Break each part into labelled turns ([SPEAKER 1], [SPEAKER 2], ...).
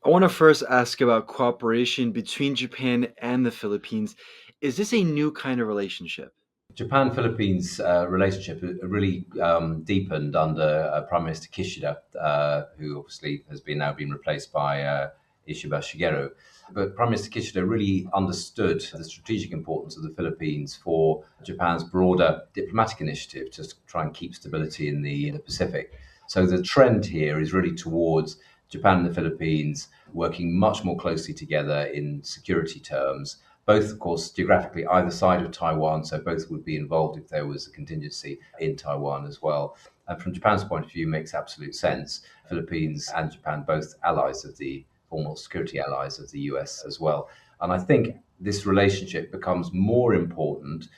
[SPEAKER 1] I want to first ask about cooperation between Japan and the Philippines. Is this a new kind of relationship?
[SPEAKER 2] Japan-Philippines relationship really deepened under Prime Minister Kishida, who obviously has been now been replaced by Ishiba Shigeru. But Prime Minister Kishida really understood the strategic importance of the Philippines for Japan's broader diplomatic initiative to try and keep stability in the Pacific. So the trend here is really towards Japan and the Philippines working much more closely together in security terms, both, of course, geographically either side of Taiwan, so both would be involved if there was a contingency in Taiwan as well. And from Japan's point of view, makes absolute sense. Philippines and Japan both allies of the formal security allies of the US as well. And I think this relationship becomes more important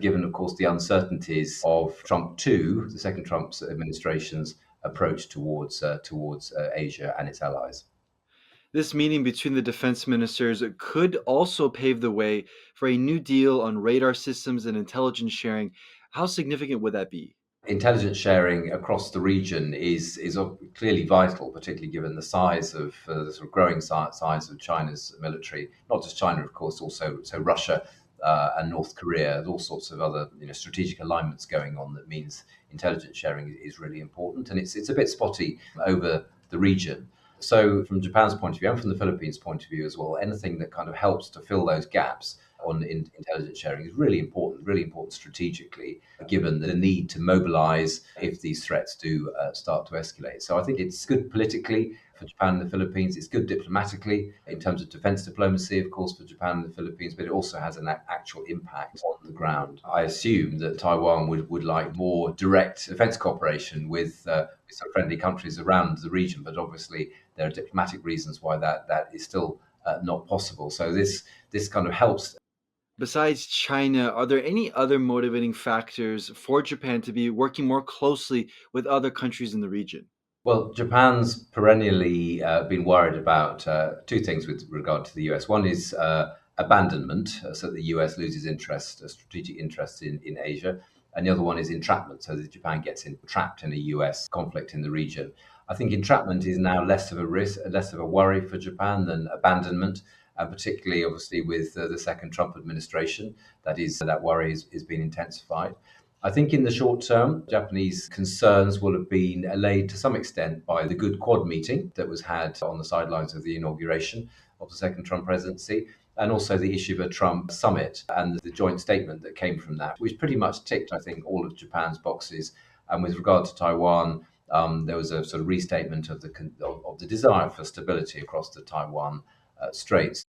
[SPEAKER 2] given, of course, the uncertainties of Trump 2, the second Trump's administration's approach towards Asia and its allies.
[SPEAKER 1] This meeting between the defense ministers could also pave the way for a new deal on radar systems and intelligence sharing. How significant would that be?
[SPEAKER 2] Intelligence sharing across the region is clearly vital, particularly given the size of the sort of growing size of China's military. Not just China, of course, also so Russia and North Korea. There's all sorts of other strategic alignments going on that means intelligence sharing is really important, and it's a bit spotty over the region. So, from Japan's point of view and from the Philippines' point of view as well, anything that kind of helps to fill those gaps on intelligence sharing is really important strategically, given the need to mobilize if these threats do start to escalate. So I think it's good politically for Japan and the Philippines. It's good diplomatically in terms of defense diplomacy, of course, for Japan and the Philippines, but it also has an actual impact on the ground. I assume that Taiwan would like more direct defense cooperation with some friendly countries around the region, but obviously there are diplomatic reasons why that is still not possible. So this kind of helps.
[SPEAKER 1] Besides China, are there any other motivating factors for Japan to be working more closely with other countries in the region?
[SPEAKER 2] Well, Japan's perennially been worried about two things with regard to the US. One is abandonment, so that the US loses interest, strategic interest in Asia. And the other one is entrapment, so that Japan gets trapped in a US conflict in the region. I think entrapment is now less of a risk, less of a worry for Japan than abandonment, and particularly, obviously, with the second Trump administration, that worry is being intensified. I think in the short term, Japanese concerns will have been allayed to some extent by the good Quad meeting that was had on the sidelines of the inauguration of the second Trump presidency, and also the issue of a Trump summit and the joint statement that came from that, which pretty much ticked, I think, all of Japan's boxes. And with regard to Taiwan, there was a sort of restatement of the desire for stability across the Taiwan Straits.